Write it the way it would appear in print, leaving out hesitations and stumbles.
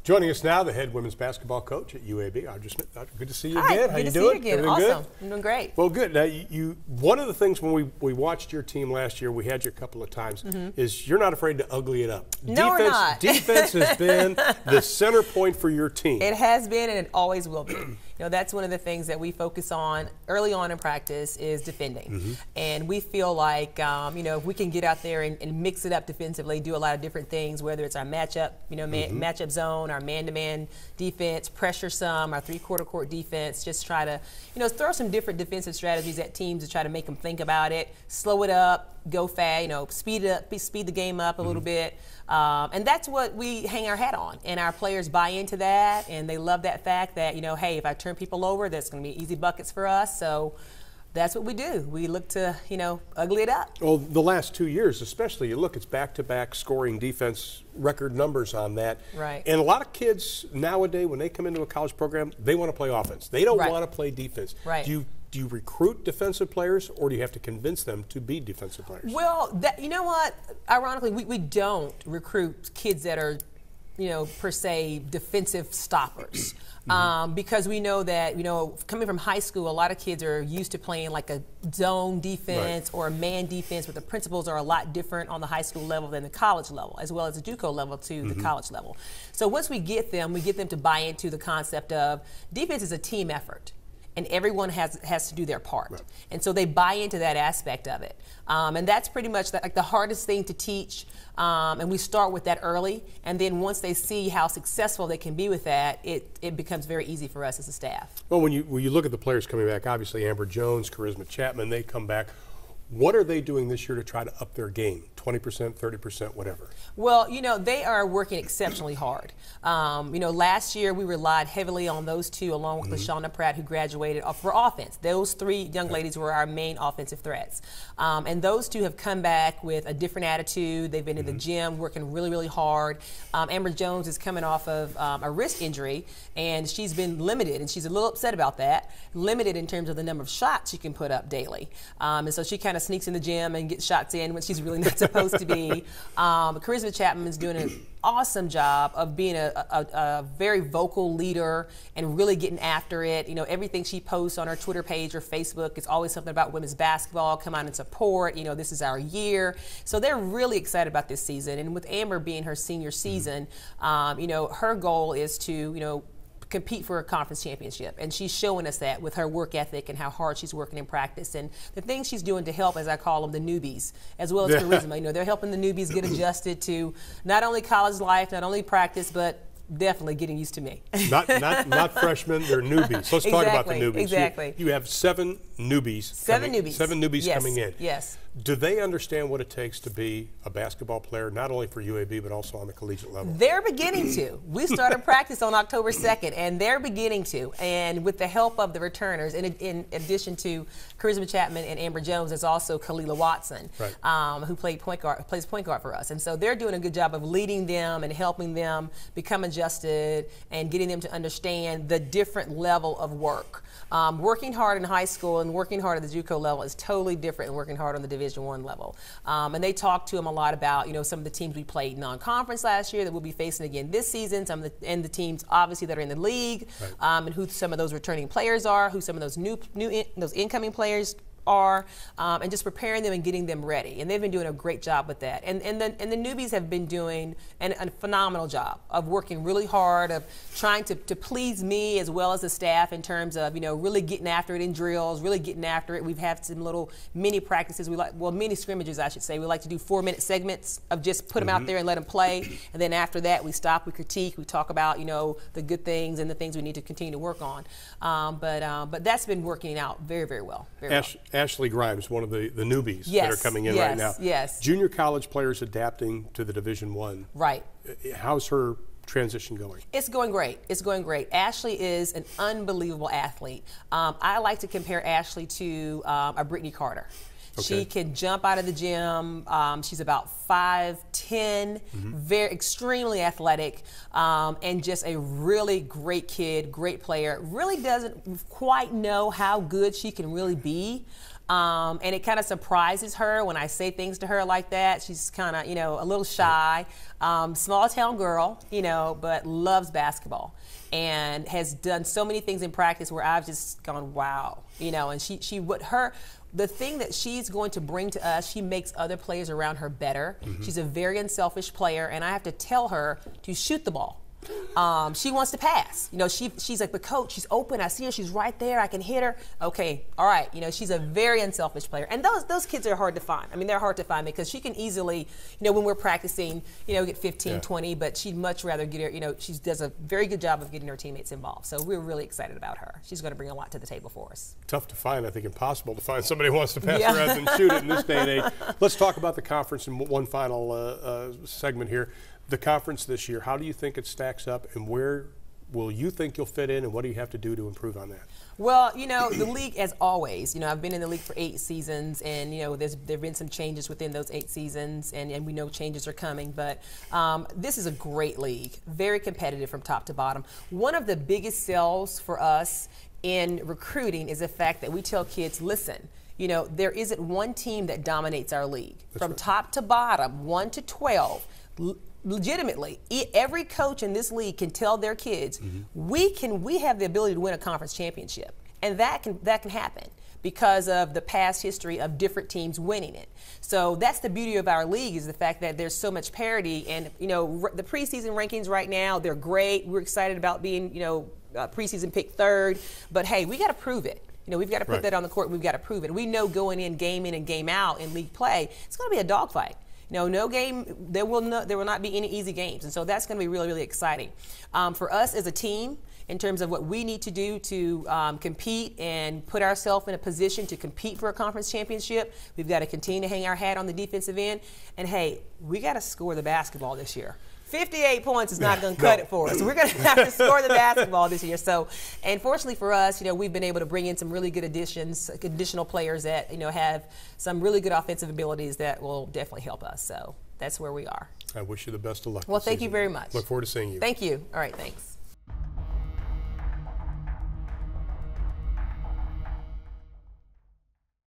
Joining us now, the head women's basketball coach at UAB, Audra Smith. Audra, good to see you Hi, again. How you doing? Good to see you again. Everything Awesome. good? I'm doing great. Well, good. Now, one of the things when we watched your team last year, we had you a couple of times, is you're not afraid to ugly it up. No, we're not. Defense has been the center point for your team. It has been, and it always will be. You know, that's one of the things that we focus on early on in practice is defending. And we feel like, you know, if we can get out there and mix it up defensively, do a lot of different things, whether it's our matchup, you know, matchup zone, our man-to-man defense, pressure some, our three-quarter court defense, just try to, you know, throw some different defensive strategies at teams to try to make them think about it, slow it up, go fast, you know, speed it up, speed the game up a little bit. And that's what we hang our hat on. And our players buy into that, and they love that fact that, you know, hey, if I turn people over, that's going to be easy buckets for us. So that's what we do. We look to, you know, ugly it up. Well, the last 2 years especially, you look, it's back-to-back scoring defense record numbers on that. Right. And a lot of kids nowadays, when they come into a college program, they want to play offense. They don't want to play defense. Right. Do you recruit defensive players, or do you have to convince them to be defensive players? Well, you know what? Ironically, we don't recruit kids that are, you know, per se defensive stoppers. Because we know that, you know, coming from high school, a lot of kids are used to playing like a zone defense or a man defense, but the principles are a lot different on the high school level than the college level, as well as the JUCO level to the college level. So once we get them to buy into the concept of defense is a team effort. And everyone has to do their part. And so they buy into that aspect of it. And that's pretty much like the hardest thing to teach. And we start with that early. And then once they see how successful they can be with that, it becomes very easy for us as a staff. Well, when you look at the players coming back, obviously Amber Jones, Charisma Chapman, they come back. What are they doing this year to try to up their game? 20%, 30%, whatever? Well, you know, they are working exceptionally hard. You know, last year we relied heavily on those two, along with LaShawna Pratt, who graduated for offense. Those three young ladies were our main offensive threats. And those two have come back with a different attitude. They've been in the gym working really, really hard. Amber Jones is coming off of a wrist injury, and she's been limited, and she's a little upset about that, limited in terms of the number of shots she can put up daily. And so she kind of sneaks in the gym and gets shots in when she's really not supposed to be. Charisma Chapman is doing an awesome job of being a very vocal leader and really getting after it. You know, everything she posts on her Twitter page or Facebook is always something about women's basketball. Come out and support. You know, this is our year. So they're really excited about this season. And with Amber being her senior season, you know, her goal is to, you know, compete for a conference championship, and she's showing us that with her work ethic and how hard she's working in practice and the things she's doing to help, as I call them, the newbies, as well as charisma. You know, they're helping the newbies get adjusted to not only college life, not only practice, but definitely getting used to me. Not freshmen, they're newbies. So let's talk about the newbies. Exactly. You have seven newbies. Seven newbies coming in. Yes. Do they understand what it takes to be a basketball player, not only for UAB, but also on the collegiate level? They're beginning to. We started practice on October 2nd, and they're beginning to. And with the help of the returners, in addition to Charisma Chapman and Amber Jones, there's also Kalila Watson, who plays point guard for us. And so they're doing a good job of leading them and helping them become adjusted and getting them to understand the different level of work. Working hard in high school and working hard at the JUCO level is totally different than working hard on the Division I level. And they talked to them a lot about, you know, some of the teams we played non-conference last year that we'll be facing again this season, and the teams obviously that are in the league, and who some of those returning players are, who some of those those incoming players are, and just preparing them and getting them ready. And they've been doing a great job with that. And the newbies have been doing a phenomenal job of working really hard, of trying to please me as well as the staff in terms of, you know, really getting after it in drills, really getting after it. We've had some little mini practices. Mini scrimmages, I should say. We like to do 4-minute segments of just put them out there and let them play. And then after that, we stop, we critique, we talk about, you know, the good things and the things we need to continue to work on. But that's been working out very, very well. Ashley Grimes, one of the newbies that are coming in right now. Yes. Junior college players adapting to the Division I. Right. How's her transition going? It's going great. It's going great. Ashley is an unbelievable athlete. I like to compare Ashley to a Brittany Carter. She can jump out of the gym. She's about 5'10", very extremely athletic, and just a really great kid, great player. Really doesn't quite know how good she can really be And it kind of surprises her when I say things to her like that. She's kind of, a little shy, small town girl, but loves basketball and has done so many things in practice where I've just gone, wow, and the thing that she's going to bring to us, she makes other players around her better. Mm-hmm. She's a very unselfish player, and I have to tell her to shoot the ball. She wants to pass. She's like, but coach, she's open. I see her. She's right there. I can hit her. Okay, all right. she's a very unselfish player. And those kids are hard to find. I mean, they're hard to find because she can easily, when we're practicing, get 15, 20, but she'd much rather get her, she does a very good job of getting her teammates involved. So we're really excited about her. She's going to bring a lot to the table for us. Tough to find. I think impossible to find somebody who wants to pass rather than shoot it in this day and age. Let's talk about the conference in one final segment here. The conference this year, how do you think it stacks up, and where will you think you'll fit in, and what do you have to do to improve on that? Well, the league, as always, I've been in the league for 8 seasons, and, there've been some changes within those 8 seasons, and we know changes are coming, but this is a great league, very competitive from top to bottom. One of the biggest sells for us in recruiting is the fact that we tell kids, listen, there isn't one team that dominates our league. That's from right. Top to bottom, 1 to 12, legitimately, every coach in this league can tell their kids, mm-hmm. we have the ability to win a conference championship, and that can happen because of the past history of different teams winning it. So that's the beauty of our league, is the fact that there's so much parity, and the preseason rankings right now, they're great. We're excited about being preseason picked 3rd, but hey, we got to prove it. We've got to put that on the court. We've got to prove it. We know going in and game out in league play, it's going to be a dogfight. No game, there will not be any easy games. And so that's going to be really, really exciting. For us as a team, in terms of what we need to do to compete and put ourselves in a position to compete for a conference championship, we've got to continue to hang our hat on the defensive end. And hey, we got to score the basketball this year. 58 points is not going to cut it for us. We're going to have to score the basketball this year. So, and fortunately for us, we've been able to bring in some really good additional players that, have some really good offensive abilities that will definitely help us. So that's where we are. I wish you the best of luck. Well, thank you very much. Look forward to seeing you. Thank you. All right, thanks.